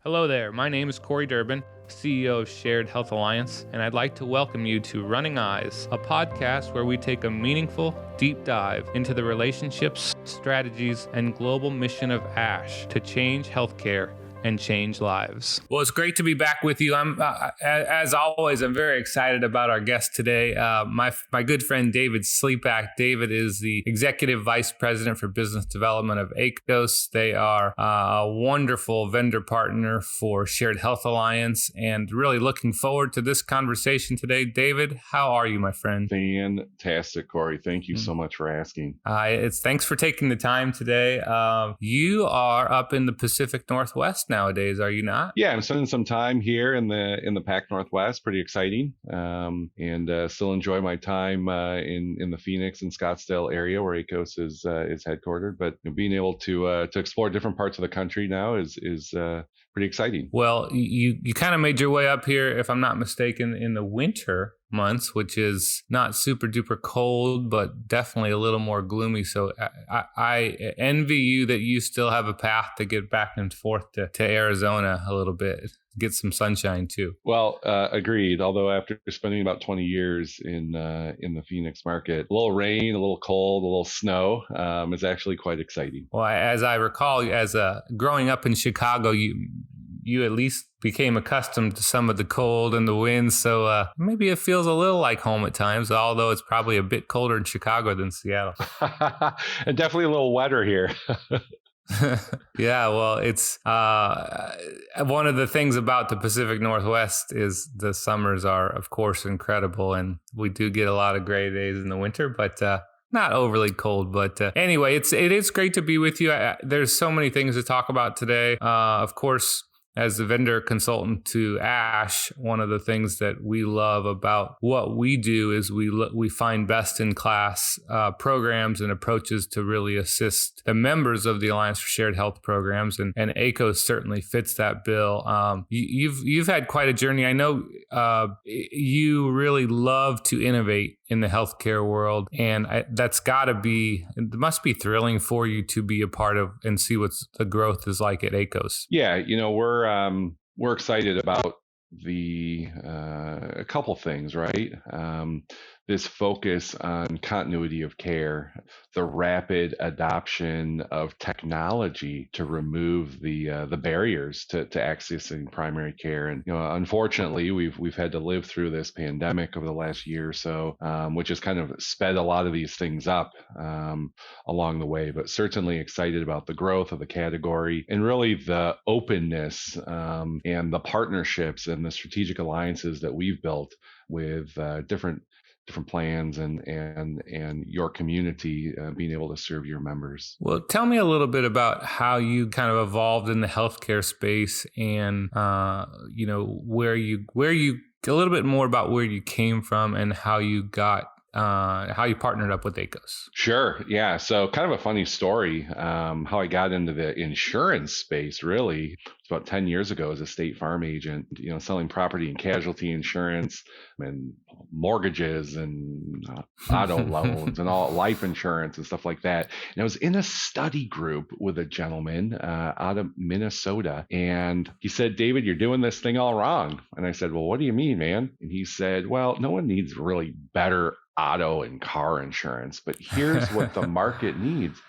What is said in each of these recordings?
Hello there, my name is Corey Durbin, CEO of Shared Health Alliance, and I'd like to welcome you to Running Eyes, a podcast where we take a meaningful, deep dive into the relationships, strategies, and global mission of ASH to change healthcare and change lives. Well, it's great to be back with you. As always, I'm very excited about our guest today. My good friend David Slepak. David is the Executive Vice President for Business Development of ACOS. They are a wonderful vendor partner for Shared Health Alliance, and really looking forward to this conversation today. David, how are you, my friend? Fantastic, Corey. Thank you so much for asking. Thanks for taking the time today. You are up in the Pacific Northwest nowadays, are you not? Yeah, I'm spending some time here in the Pac Northwest. Pretty exciting, and still enjoy my time in the Phoenix and Scottsdale area where ACOS is headquartered. But being able to explore different parts of the country now is pretty exciting. Well, you kind of made your way up here, if I'm not mistaken, in the winter months, which is not super duper cold, but definitely a little more gloomy. So I envy you that you still have a path to get back and forth to Arizona a little bit, get some sunshine too. Well, agreed. Although after spending about 20 years in the Phoenix market, a little rain, a little cold, a little snow is actually quite exciting. Well, as I recall, as growing up in Chicago, you at least became accustomed to some of the cold and the winds. So maybe it feels a little like home at times, although it's probably a bit colder in Chicago than Seattle. And definitely a little wetter here. Yeah, well, it's one of the things about the Pacific Northwest is the summers are, of course, incredible. And we do get a lot of gray days in the winter, but not overly cold. But anyway, it is great to be with you. There's so many things to talk about today. Of course, as the vendor consultant to ASH, one of the things that we love about what we do is we find best-in-class programs and approaches to really assist the members of the Alliance for Shared Health Programs, and ACOS certainly fits that bill. You've had quite a journey. I know you really love to innovate in the healthcare world, and it must be thrilling for you to be a part of and see what the growth is like at ACOS. Yeah, we're excited about a couple things, right? This focus on continuity of care, the rapid adoption of technology to remove the barriers to accessing primary care, and unfortunately, we've had to live through this pandemic over the last year or so, which has kind of sped a lot of these things up along the way. But certainly excited about the growth of the category and really the openness and the partnerships and the strategic alliances that we've built with different plans and your community being able to serve your members. Well, tell me a little bit about how you kind of evolved in the healthcare space, and where you a little bit more about where you came from and how you partnered up with ACOS. Sure. Yeah. So kind of a funny story, how I got into the insurance space, really. It's about 10 years ago as a State Farm agent, selling property and casualty insurance and mortgages and auto loans and all life insurance and stuff like that. And I was in a study group with a gentleman out of Minnesota. And he said, "David, you're doing this thing all wrong." And I said, "Well, what do you mean, man?" And he said, "Well, no one needs really better auto and car insurance, but here's what the market needs.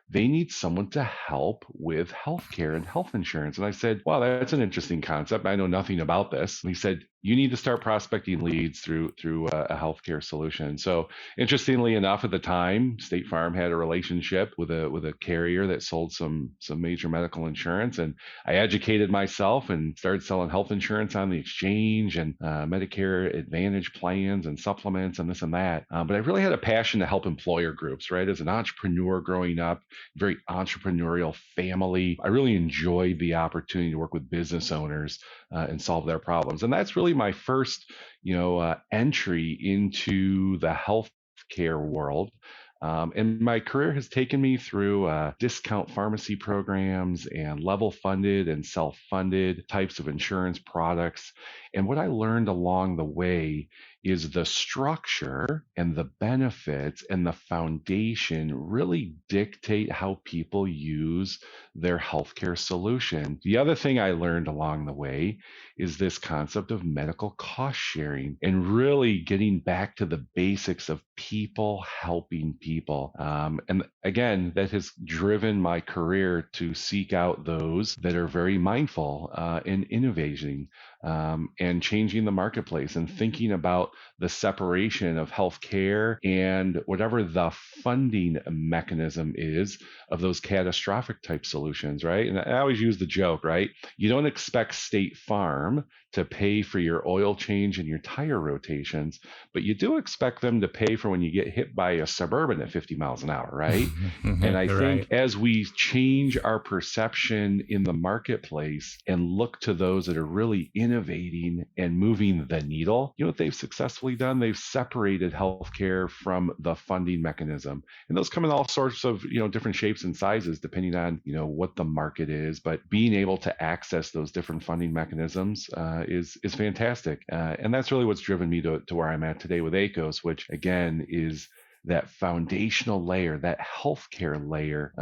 They need someone to help with healthcare and health insurance." And I said, "Wow, that's an interesting concept. I know nothing about this." And he said, "You need to start prospecting leads through a healthcare solution." So interestingly enough, at the time, State Farm had a relationship with a carrier that sold some major medical insurance, and I educated myself and started selling health insurance on the exchange and Medicare Advantage plans and supplements and this and that. But I really had a passion to help employer groups, right? As an entrepreneur growing up, very entrepreneurial family, I really enjoyed the opportunity to work with business owners and solve their problems. And that's really my first, entry into the healthcare world. And my career has taken me through discount pharmacy programs and level funded and self-funded types of insurance products. And what I learned along the way is the structure and the benefits and the foundation really dictate how people use their healthcare solution. The other thing I learned along the way is this concept of medical cost sharing and really getting back to the basics of people helping people. And again, that has driven my career to seek out those that are very mindful in innovating and changing the marketplace and thinking about the separation of healthcare and whatever the funding mechanism is of those catastrophic type solutions, right? And I always use the joke, right? You don't expect State Farm to pay for your oil change and your tire rotations, but you do expect them to pay for when you get hit by a Suburban at 50 miles an hour, right? And I think Right. as we change our perception in the marketplace and look to those that are really innovating and moving the needle, you know what they've successfully done? They've separated healthcare from the funding mechanism. And those come in all sorts of, different shapes and sizes depending on, what the market is. But being able to access those different funding mechanisms is fantastic. And that's really what's driven me to where I'm at today with ACOS, which again is that foundational layer, that healthcare layer,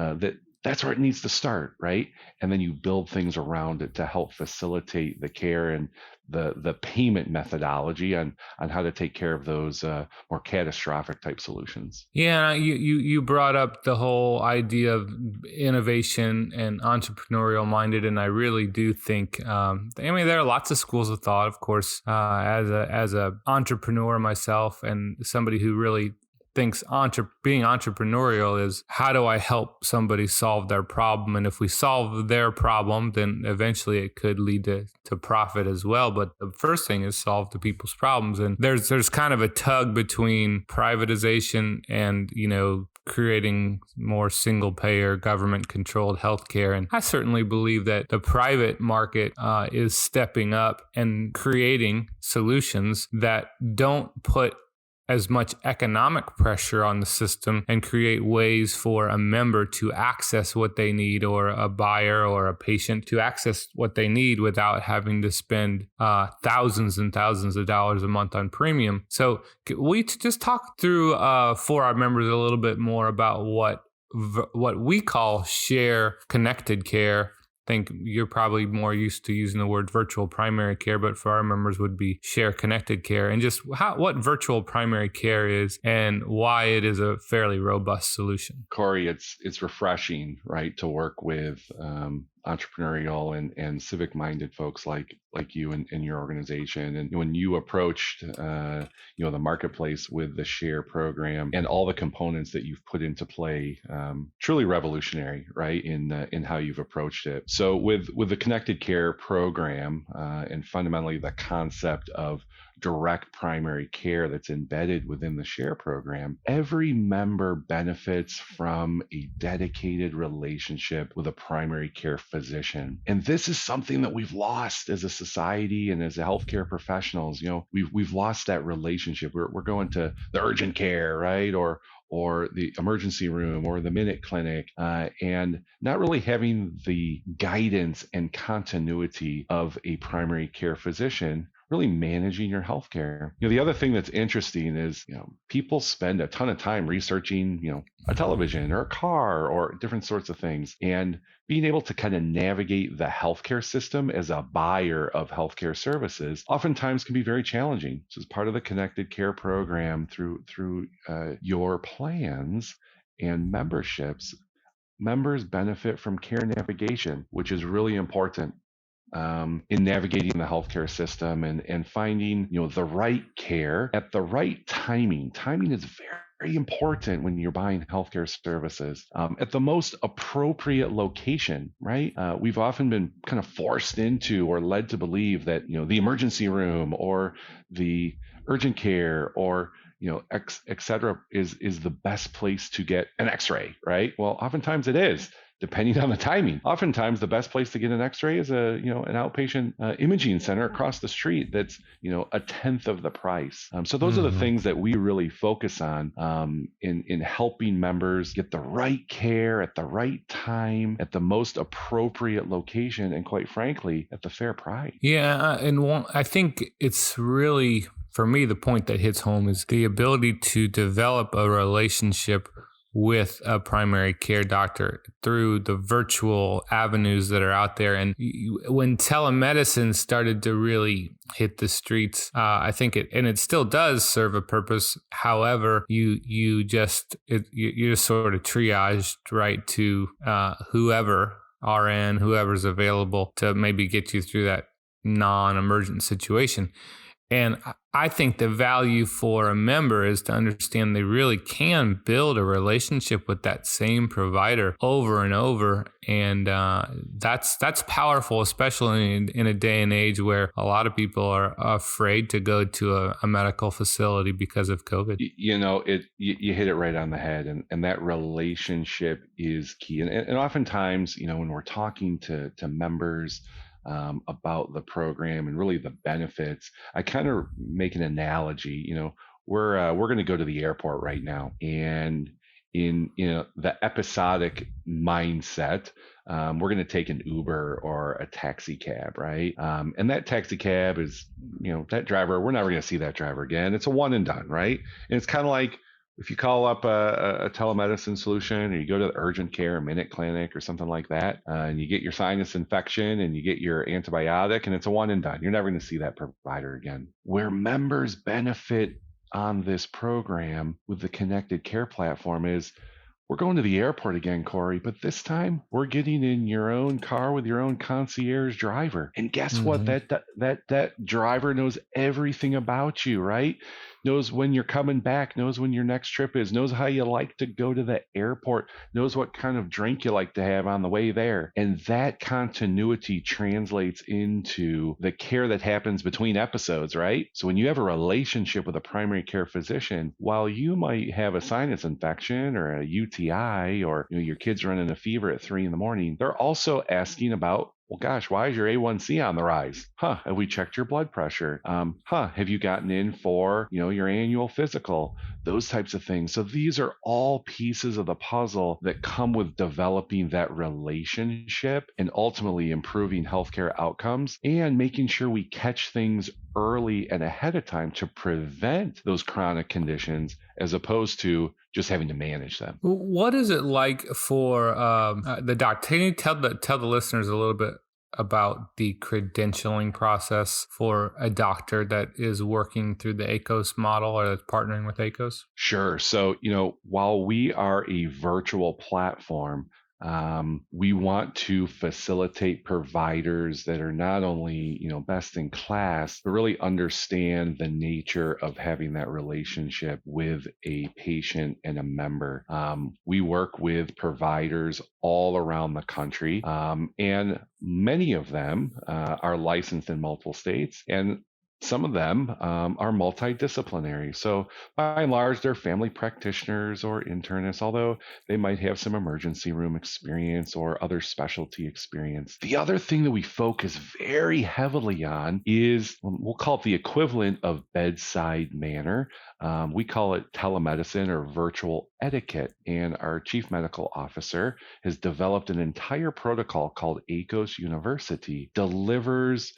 that's where it needs to start, right? And then you build things around it to help facilitate the care and the payment methodology on how to take care of those more catastrophic type solutions. Yeah, you brought up the whole idea of innovation and entrepreneurial minded, and I really do think. I mean, there are lots of schools of thought, of course. As a entrepreneur myself, and somebody who really thinks being entrepreneurial is how do I help somebody solve their problem, and if we solve their problem, then eventually it could lead to profit as well. But the first thing is solve the people's problems, and there's kind of a tug between privatization and creating more single payer government controlled healthcare. And I certainly believe that the private market is stepping up and creating solutions that don't put as much economic pressure on the system and create ways for a member to access what they need, or a buyer or a patient to access what they need without having to spend thousands and thousands of dollars a month on premium. So we just talk through for our members a little bit more about what we call share connected care. Think you're probably more used to using the word virtual primary care, but for our members would be share connected care, and just what virtual primary care is and why it is a fairly robust solution. Corey, it's refreshing, right, to work with entrepreneurial and civic minded folks like you and your organization. And when you approached the marketplace with the share program and all the components that you've put into play, truly revolutionary, right, in how you've approached it. So with the connected care program and fundamentally the concept of direct primary care that's embedded within the share program, every member benefits from a dedicated relationship with a primary care physician. And this is something that we've lost as a society and as a healthcare professionals. We've lost that relationship. We're going to the urgent care, right? Or the emergency room or the minute clinic, and not really having the guidance and continuity of a primary care physician really managing your healthcare. The other thing that's interesting is, people spend a ton of time researching, a television or a car or different sorts of things, and being able to kind of navigate the healthcare system as a buyer of healthcare services oftentimes can be very challenging. So as part of the connected care program through your plans and memberships, members benefit from care navigation, which is really important in navigating the healthcare system and finding the right care at the right timing. Timing is very important when you're buying healthcare services at the most appropriate location, right? We've often been kind of forced into or led to believe that the emergency room or the urgent care or et cetera is the best place to get an x-ray, right? Well, oftentimes it is, depending on the timing. Oftentimes the best place to get an x-ray is an outpatient imaging center across the street that's a tenth of the price. So those are the things that we really focus on in helping members get the right care at the right time at the most appropriate location and, quite frankly, at the fair price. Yeah, and I think it's really for me, the point that hits home is the ability to develop a relationship with a primary care doctor through the virtual avenues that are out there. And when telemedicine started to really hit the streets, I think it still does serve a purpose. However, you're just sort of triaged right to whoever RN, whoever's available to maybe get you through that non-emergent situation. And I think the value for a member is to understand they really can build a relationship with that same provider over and over. And that's powerful, especially in a day and age where a lot of people are afraid to go to a medical facility because of COVID. You hit it right on the head, and that relationship is key. And oftentimes, when we're talking to members about the program and really the benefits, I kind of make an analogy. We're going to go to the airport right now, and in the episodic mindset, we're going to take an Uber or a taxi cab, right? And that taxi cab is, that driver, we're never going to see that driver again. It's a one and done, right? And it's kind of like if you call up a telemedicine solution, or you go to the urgent care, minute clinic, or something like that, and you get your sinus infection and you get your antibiotic, and it's a one and done. You're never going to see that provider again. Where members benefit on this program with the connected care platform is, we're going to the airport again, Corey, but this time we're getting in your own car with your own concierge driver. And guess what? That driver knows everything about you, right? Knows when you're coming back, knows when your next trip is, knows how you like to go to the airport, knows what kind of drink you like to have on the way there. And that continuity translates into the care that happens between episodes, right? So when you have a relationship with a primary care physician, while you might have a sinus infection or a UTI, or your kid's running a fever at 3 a.m, they're also asking about, well, gosh, why is your A1C on the rise? Have we checked your blood pressure? Have you gotten in for, your annual physical? Those types of things. So these are all pieces of the puzzle that come with developing that relationship and ultimately improving healthcare outcomes and making sure we catch things early and ahead of time to prevent those chronic conditions, as opposed to just having to manage them. What is it like for the doc? Can you tell the listeners a little bit about the credentialing process for a doctor that is working through the ACOS model or that's partnering with ACOS? Sure. So, while we are a virtual platform, we want to facilitate providers that are not only, best in class, but really understand the nature of having that relationship with a patient and a member. We work with providers all around the country, and many of them are licensed in multiple states, and some of them are multidisciplinary. So by and large, they're family practitioners or internists, although they might have some emergency room experience or other specialty experience. The other thing that we focus very heavily on is, we'll call it the equivalent of bedside manner. We call it telemedicine or virtual etiquette. And our chief medical officer has developed an entire protocol called ACOS University, delivers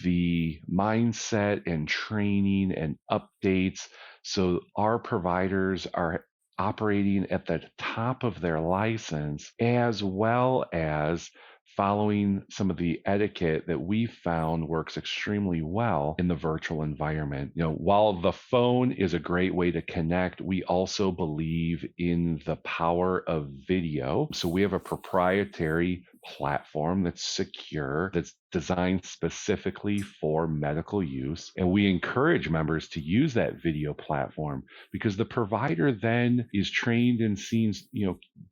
the mindset and training and updates so our providers are operating at the top of their license, as well as following some of the etiquette that we found works extremely well in the virtual environment. While the phone is a great way to connect, we also believe in the power of video. So we have a proprietary platform that's secure, that's designed specifically for medical use. And we encourage members to use that video platform because the provider then is trained and sees,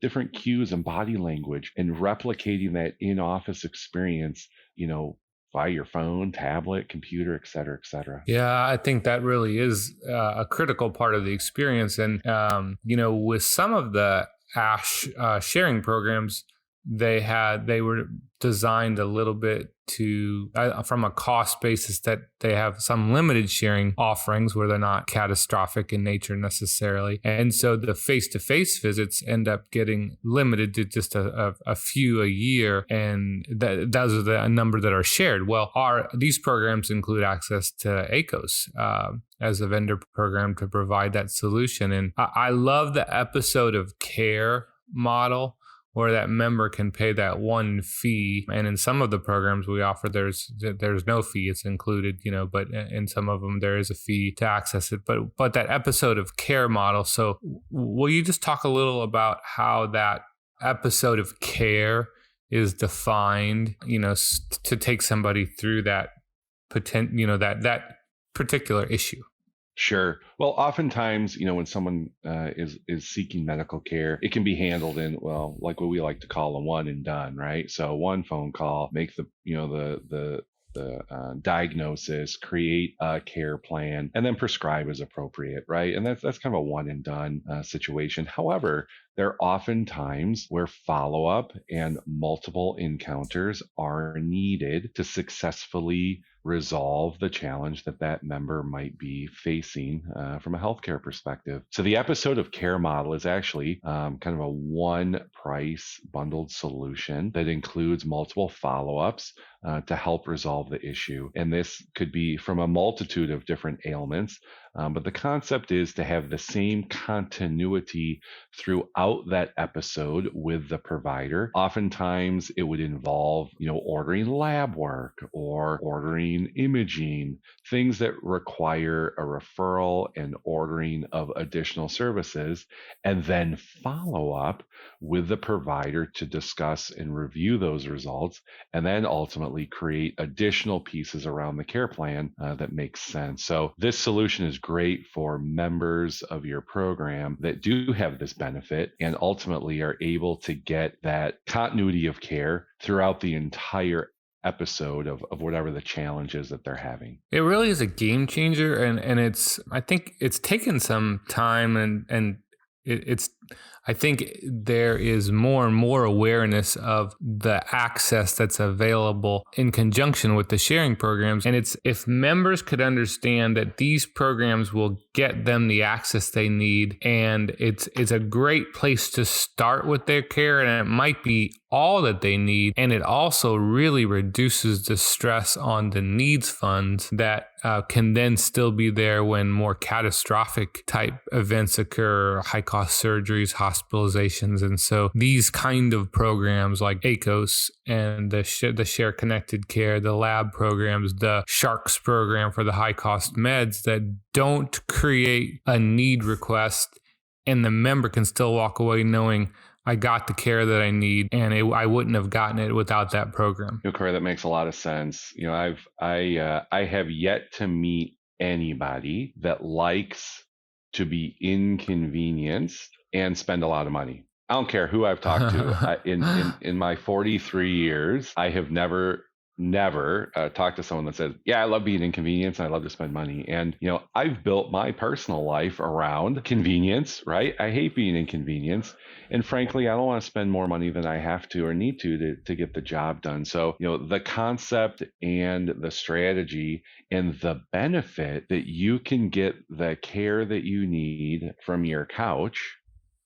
different cues and body language and replicating that in-office experience, via your phone, tablet, computer, et cetera, et cetera. Yeah, I think that really is a critical part of the experience. And, with some of the ASH sharing programs, they were designed a little bit to from a cost basis that they have some limited sharing offerings where they're not catastrophic in nature necessarily, and so the face-to-face visits end up getting limited to just a few a year, and those are the number that are shared. Well, these programs include access to ACOS as a vendor program to provide that solution. And I love the episode of care model where that member can pay that one fee. And in some of the programs we offer, there's no fee; it's included, But in some of them, there is a fee to access it. But that episode of care model. So, will you just talk a little about how that episode of care is defined? To take somebody through that that particular issue. Sure. Well, oftentimes, when someone is seeking medical care, it can be handled in, well, like what we like to call a one and done, right? So one phone call, make the diagnosis, create a care plan, and then prescribe as appropriate, right? And that's kind of a one and done situation. However, there are often times where follow up and multiple encounters are needed to successfully resolve the challenge that member might be facing from a healthcare perspective. So the episode of care model is actually kind of a one price bundled solution that includes multiple follow-ups to help resolve the issue. And this could be from a multitude of different ailments, but the concept is to have the same continuity throughout that episode with the provider. Oftentimes it would involve, ordering lab work or ordering imaging, things that require a referral and ordering of additional services, and then follow up with the provider to discuss and review those results, and then ultimately create additional pieces around the care plan that makes sense. So this solution is great for members of your program that do have this benefit and ultimately are able to get that continuity of care throughout the entire episode of whatever the challenge is that they're having. It really is a game changer, and I think it's taken some time, and I think there is more and more awareness of the access that's available in conjunction with the sharing programs. And if members could understand that these programs will get them the access they need, and it's a great place to start with their care, and it might be all that they need. And it also really reduces the stress on the needs funds that can then still be there when more catastrophic type events occur, high cost surgeries, hospitalizations. And so these kind of programs like ACOS and the Share Connected Care, the lab programs, the Sharks program for the high cost meds that don't create a need request, and the member can still walk away knowing I got the care that I need, and I wouldn't have gotten it without that program. Corey, that makes a lot of sense. I have yet to meet anybody that likes to be inconvenienced and spend a lot of money. I don't care who I've talked to. In my 43 years, I have never talked to someone that says, yeah, I love being inconvenienced and I love to spend money. And, I've built my personal life around convenience, right? I hate being inconvenienced. And frankly, I don't want to spend more money than I have to or need to get the job done. So, the concept and the strategy and the benefit that you can get the care that you need from your couch,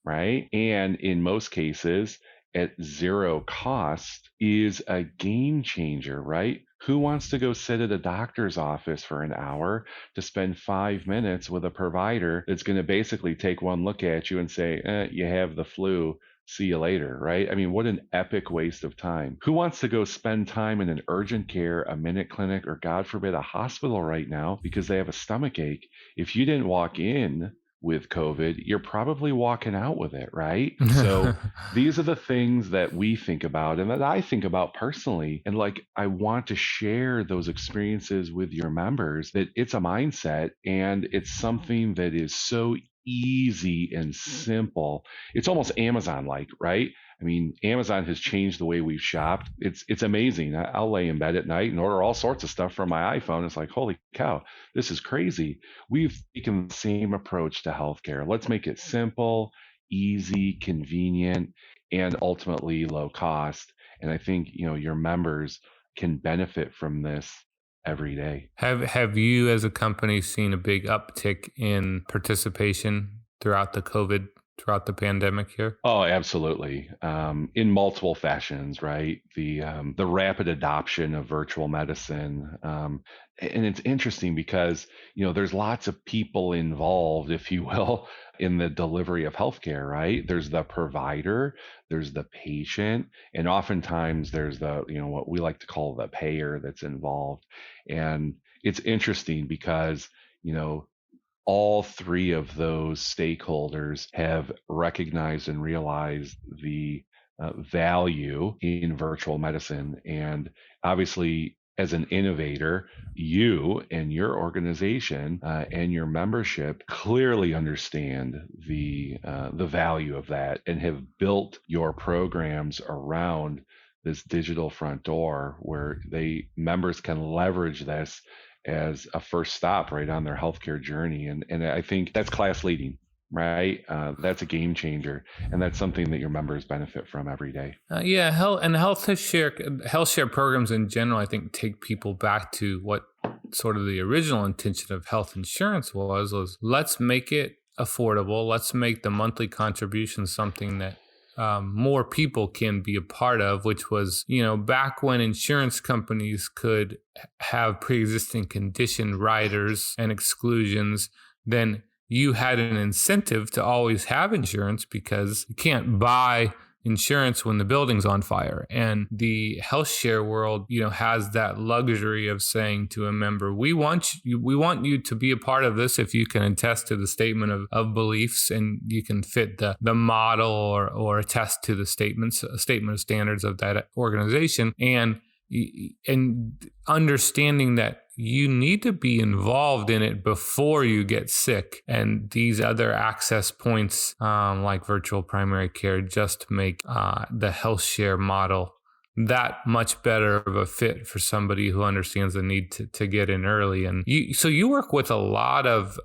right? And in most cases, at zero cost is a game changer, right? Who wants to go sit at a doctor's office for an hour to spend 5 minutes with a provider that's going to basically take one look at you and say, you have the flu, see you later, right? I mean, what an epic waste of time. Who wants to go spend time in an urgent care, a minute clinic, or God forbid, a hospital right now because they have a stomach ache? If you didn't walk in with COVID, you're probably walking out with it, right? So these are the things that we think about and that I think about personally. And I want to share those experiences with your members, that it's a mindset and it's something that is so easy and simple. It's almost Amazon-like, right? I mean, Amazon has changed the way we've shopped. It's amazing. I'll lay in bed at night and order all sorts of stuff from my iPhone. It's like, holy cow, this is crazy. We've taken the same approach to healthcare. Let's make it simple, easy, convenient, and ultimately low cost. And I think, your members can benefit from this every day. Have you as a company seen a big uptick in participation throughout the pandemic here? Oh, absolutely. In multiple fashions, right? The rapid adoption of virtual medicine, and it's interesting because there's lots of people involved, if you will, in the delivery of healthcare, right? There's the provider, there's the patient, and oftentimes there's the what we like to call the payer that's involved. And it's interesting because you know all three of those stakeholders have recognized and realized the value in virtual medicine. And obviously, as an innovator, you and your organization and your membership clearly understand the value of that and have built your programs around this digital front door where they members can leverage this as a first stop right on their healthcare journey. And I think that's class leading, right? That's a game changer. And that's something that your members benefit from every day. Yeah, health share programs in general, I think, take people back to what sort of the original intention of health insurance was let's make it affordable. Let's make the monthly contribution something that more people can be a part of, which was, back when insurance companies could have pre-existing condition riders and exclusions, then you had an incentive to always have insurance because you can't buy insurance when the building's on fire. And the health share world, has that luxury of saying to a member, we want you to be a part of this if you can attest to the statement of beliefs and you can fit the model or attest to the statement of standards of that organization. And understanding that you need to be involved in it before you get sick. And these other access points, like virtual primary care, just make the health share model that much better of a fit for somebody who understands the need to get in early. And so you work with a lot of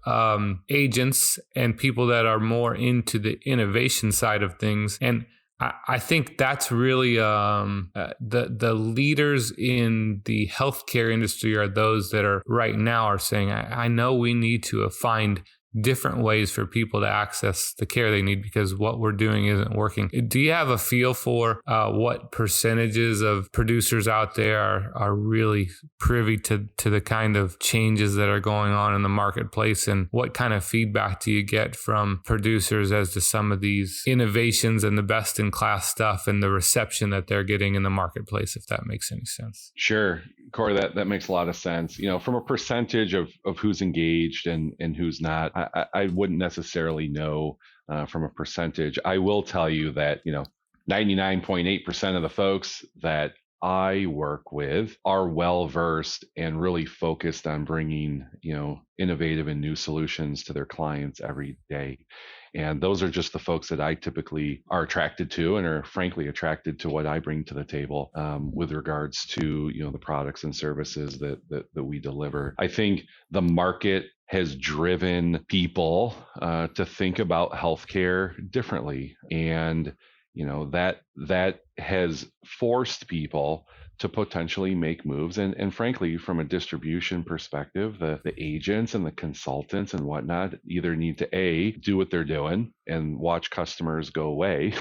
agents and people that are more into the innovation side of things. And I think that's really the leaders in the healthcare industry are those that are right now are saying, I know we need to find different ways for people to access the care they need because what we're doing isn't working. Do you have a feel for what percentages of producers out there are really privy to the kind of changes that are going on in the marketplace? And what kind of feedback do you get from producers as to some of these innovations and the best in class stuff and the reception that they're getting in the marketplace, if that makes any sense? Sure, Corey, that makes a lot of sense. From a percentage of who's engaged and who's not, I wouldn't necessarily know from a percentage. I will tell you that, 99.8% of the folks that I work with are well versed and really focused on bringing, innovative and new solutions to their clients every day. And those are just the folks that I typically are attracted to and are frankly attracted to what I bring to the table with regards to, the products and services that we deliver. I think the market has driven people to think about healthcare differently. And that has forced people to potentially make moves. And frankly, from a distribution perspective, the agents and the consultants and whatnot either need to A, do what they're doing and watch customers go away,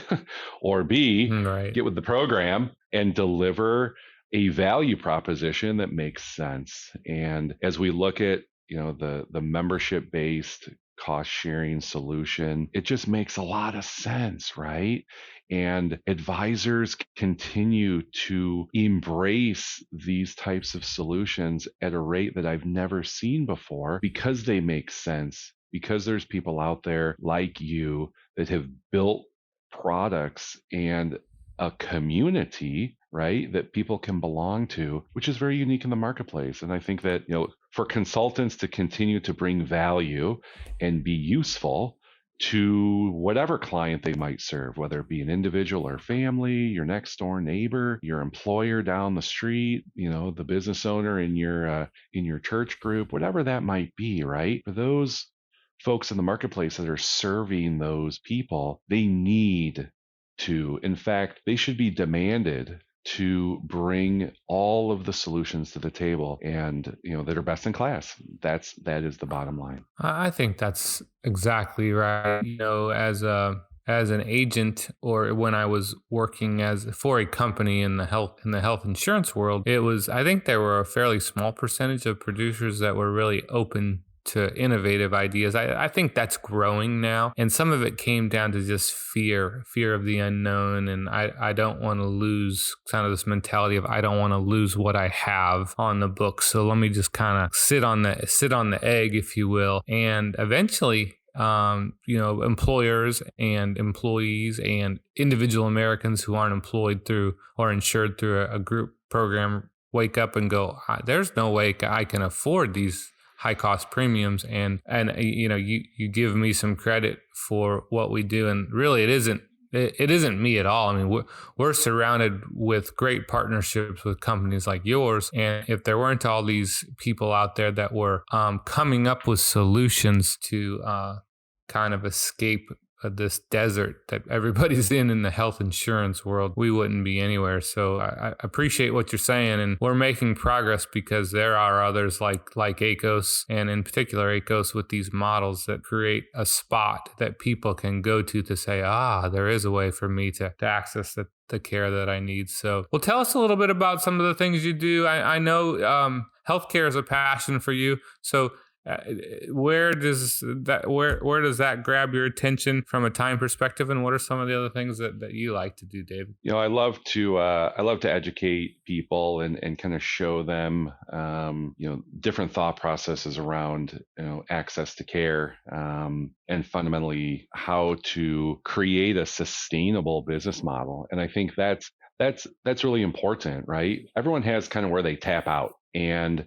or B, Right. get with the program and deliver a value proposition that makes sense. And as we look at, the membership based cost sharing solution, it just makes a lot of sense, right? And advisors continue to embrace these types of solutions at a rate that I've never seen before because they make sense, because there's people out there like you that have built products and a community, right, that people can belong to, which is very unique in the marketplace. And I think that, for consultants to continue to bring value and be useful to whatever client they might serve, whether it be an individual or family, your next door neighbor, your employer down the street, the business owner in your church group, whatever that might be, right? For those folks in the marketplace that are serving those people, they need to. In fact, they should be demanded to bring all of the solutions to the table and that are best in class. That is the bottom line. I think that's exactly right. As an agent, or when I was working as for a company in the health insurance world, it was, I think there were a fairly small percentage of producers that were really open to innovative ideas. I think that's growing now. And some of it came down to just fear of the unknown. And I don't want to lose kind of this mentality of, I don't want to lose what I have on the book. So let me just kind of sit on the egg, if you will. And eventually, employers and employees and individual Americans who aren't employed through or insured through a group program wake up and go, there's no way I can afford these high cost premiums. And you give me some credit for what we do. And really, it isn't me at all. I mean, we're surrounded with great partnerships with companies like yours. And if there weren't all these people out there that were coming up with solutions to kind of escape this desert that everybody's in the health insurance world, we wouldn't be anywhere. So I appreciate what you're saying, and we're making progress because there are others like ACOS, and in particular ACOS, with these models that create a spot that people can go to say, there is a way for me to access the care that I need. So, well, tell us a little bit about some of the things you do. I know healthcare is a passion for you. So where does that grab your attention from a time perspective, and what are some of the other things that you like to do, David? I love to educate people and kind of show them different thought processes around access to care, and fundamentally how to create a sustainable business model. And I think that's really important, right? Everyone has kind of where they tap out, and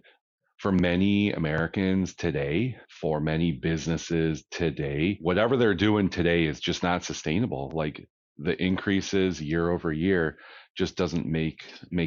for many Americans today, for many businesses today, whatever they're doing today is just not sustainable. Like, the increases year over year just doesn't make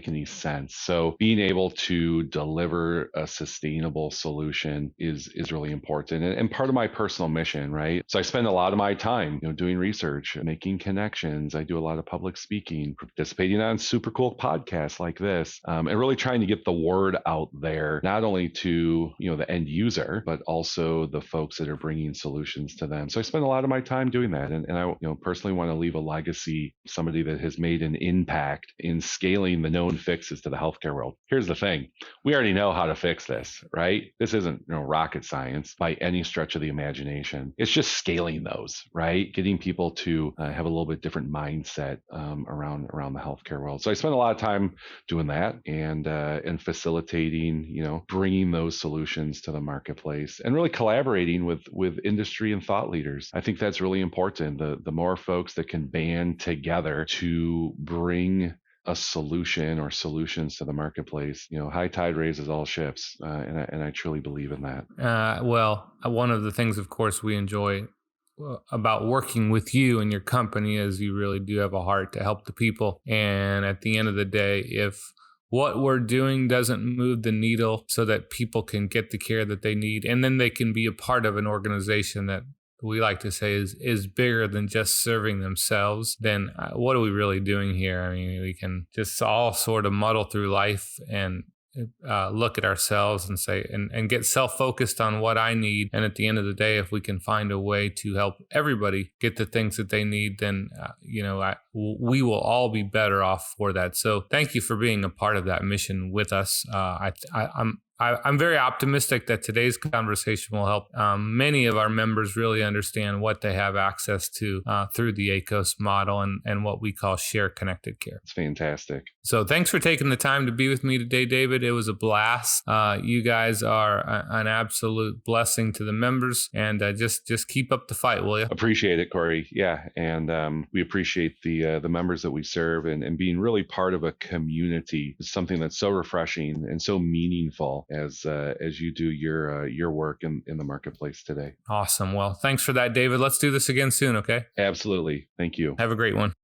any sense. So being able to deliver a sustainable solution is really important, and part of my personal mission, right? So I spend a lot of my time doing research, making connections. I do a lot of public speaking, participating on super cool podcasts like this, and really trying to get the word out there, not only to the end user, but also the folks that are bringing solutions to them. So I spend a lot of my time doing that, and I personally want to leave a legacy, somebody that has made an impact in scaling the known fixes to the healthcare world. Here's the thing. We already know how to fix this, right? This isn't rocket science by any stretch of the imagination. It's just scaling those, right? Getting people to have a little bit different mindset around the healthcare world. So I spend a lot of time doing that and facilitating, bringing those solutions to the marketplace and really collaborating with industry and thought leaders. I think that's really important. The more folks that can band together to bring a solution or solutions to the marketplace, high tide raises all ships, and I truly believe in that. One of the things, of course, we enjoy about working with you and your company is you really do have a heart to help the people. And at the end of the day, if what we're doing doesn't move the needle so that people can get the care that they need, and then they can be a part of an organization that we like to say is bigger than just serving themselves, then what are we really doing here? I mean, we can just all sort of muddle through life and look at ourselves and say and get self-focused on what I need. And at the end of the day, if we can find a way to help everybody get the things that they need, then we will all be better off for that. So thank you for being a part of that mission with us. I'm very optimistic that today's conversation will help many of our members really understand what they have access to through the ACOS model and what we call share connected care. It's fantastic. So thanks for taking the time to be with me today, David. It was a blast. You guys are an absolute blessing to the members, and just keep up the fight, will you? Appreciate it, Corey. Yeah, and we appreciate the members that we serve, and being really part of a community is something that's so refreshing and so meaningful as you do your work in the marketplace today. Awesome. Well, thanks for that, David. Let's do this again soon, okay? Absolutely. Thank you. Have a great one.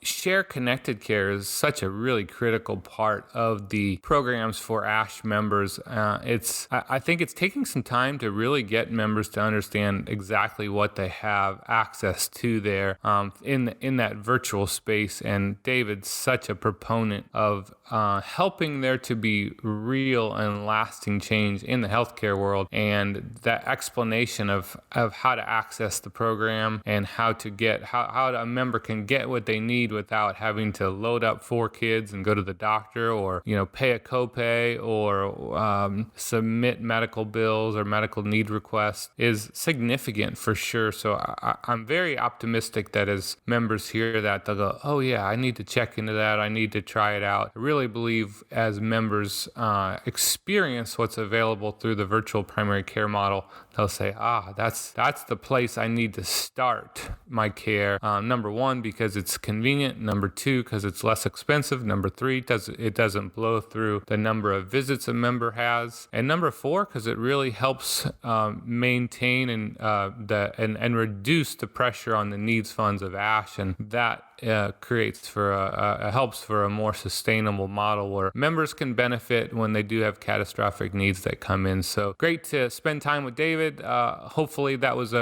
Share Connected Care is such a really critical part of the programs for ASH members. I think it's taking some time to really get members to understand exactly what they have access to there in that virtual space. And David's such a proponent of helping there to be real and lasting change in the healthcare world, and that explanation of how to access the program and how a member can get what they need without having to load up 4 kids and go to the doctor, or pay a copay, or submit medical bills or medical need requests, is significant for sure. So I'm very optimistic that as members hear that, they'll go, oh yeah, I need to check into that, I need to try it out. I really believe as members experience what's available through the virtual primary care model, they'll say, that's the place I need to start my care. Number 1, because it's convenient. Number 2, because it's less expensive. Number 3, it doesn't blow through the number of visits a member has. And number 4, because it really helps maintain and reduce the pressure on the needs funds of ASH, and that helps for a more sustainable model where members can benefit when they do have catastrophic needs that come in. So great to spend time with David. Hopefully that was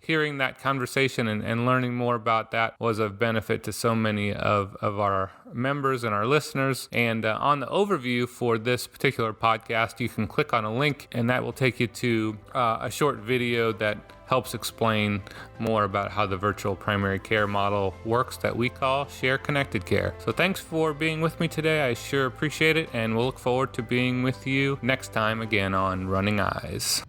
hearing that conversation and learning more about that was of benefit to so many of our members and our listeners. And on the overview for this particular podcast, you can click on a link, and that will take you to a short video that helps explain more about how the virtual primary care model works that we call Share Connected Care. So thanks for being with me today. I sure appreciate it, and we'll look forward to being with you next time again on Running Eyes.